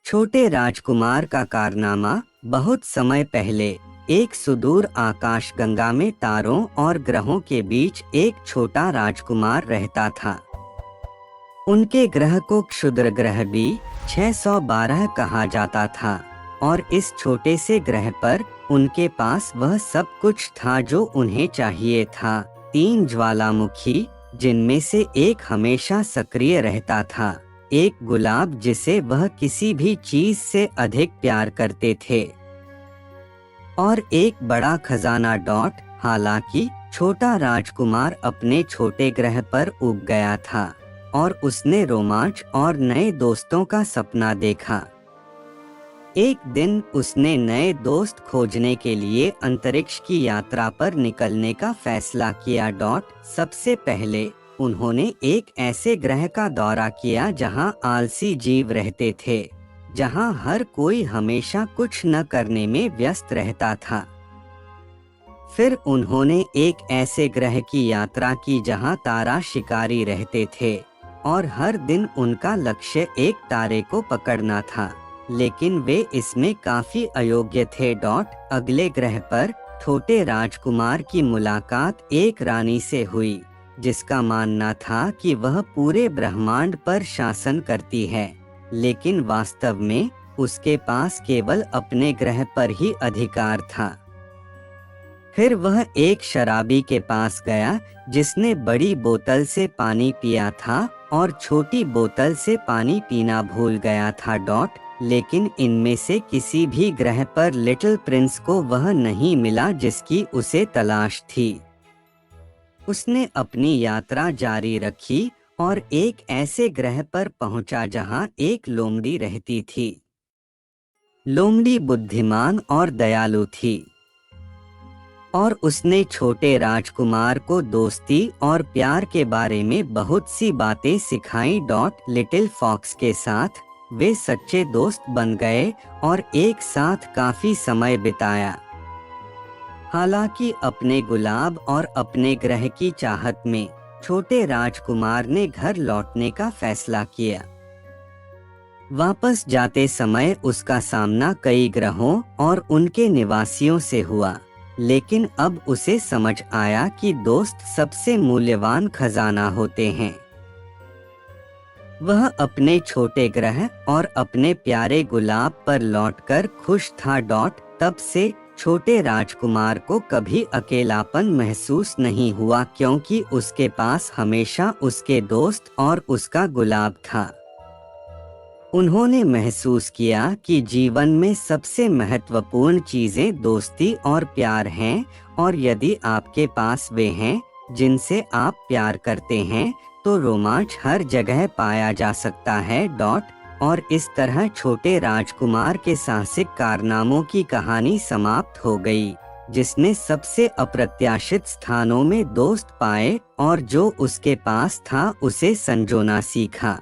छोटे राजकुमार का कारनामा। बहुत समय पहले एक सुदूर आकाशगंगा में तारों और ग्रहों के बीच एक छोटा राजकुमार रहता था। उनके ग्रह को क्षुद्र ग्रह भी 612 कहा जाता था और इस छोटे से ग्रह पर उनके पास वह सब कुछ था जो उन्हें चाहिए था। 3 ज्वालामुखी, जिनमें से एक हमेशा सक्रिय रहता था, एक गुलाब जिसे वह किसी भी चीज से अधिक प्यार करते थे, और एक बड़ा खजाना। हालांकि छोटा राजकुमार अपने छोटे ग्रह पर उग गया था और उसने रोमांच और नए दोस्तों का सपना देखा। एक दिन उसने नए दोस्त खोजने के लिए अंतरिक्ष की यात्रा पर निकलने का फैसला किया। सबसे पहले उन्होंने एक ऐसे ग्रह का दौरा किया जहां आलसी जीव रहते थे, जहां हर कोई हमेशा कुछ न करने में व्यस्त रहता था। फिर उन्होंने एक ऐसे ग्रह की यात्रा की जहां तारा शिकारी रहते थे और हर दिन उनका लक्ष्य एक तारे को पकड़ना था, लेकिन वे इसमें काफी अयोग्य थे। अगले ग्रह पर छोटे राजकुमार की मुलाकात एक रानी से हुई, जिसका मानना था कि वह पूरे ब्रह्मांड पर शासन करती है, लेकिन वास्तव में उसके पास केवल अपने ग्रह पर ही अधिकार था। फिर वह एक शराबी के पास गया जिसने बड़ी बोतल से पानी पिया था और छोटी बोतल से पानी पीना भूल गया था। लेकिन इनमें से किसी भी ग्रह पर लिटिल प्रिंस को वह नहीं मिला जिसकी उसे तलाश थी। उसने अपनी यात्रा जारी रखी और एक ऐसे ग्रह पर पहुंचा जहां एक लोमड़ी रहती थी। लोमड़ी बुद्धिमान और दयालु थी और उसने छोटे राजकुमार को दोस्ती और प्यार के बारे में बहुत सी बातें सिखाई। लिटिल फॉक्स के साथ वे सच्चे दोस्त बन गए और एक साथ काफी समय बिताया। हालांकि अपने गुलाब और अपने ग्रह की चाहत में छोटे राजकुमार ने घर लौटने का फैसला किया। वापस जाते समय उसका सामना कई ग्रहों और उनके निवासियों से हुआ, लेकिन अब उसे समझ आया कि दोस्त सबसे मूल्यवान खजाना होते हैं। वह अपने छोटे ग्रह और अपने प्यारे गुलाब पर लौटकर खुश था। तब से छोटे राजकुमार को कभी अकेलापन महसूस नहीं हुआ, क्योंकि उसके पास हमेशा उसके दोस्त और उसका गुलाब था। उन्होंने महसूस किया कि जीवन में सबसे महत्वपूर्ण चीजें दोस्ती और प्यार हैं, और यदि आपके पास वे हैं जिनसे आप प्यार करते हैं, तो रोमांच हर जगह पाया जा सकता है। और इस तरह छोटे राजकुमार के साहसिक कारनामों की कहानी समाप्त हो गई, जिसने सबसे अप्रत्याशित स्थानों में दोस्त पाए और जो उसके पास था उसे संजोना सीखा।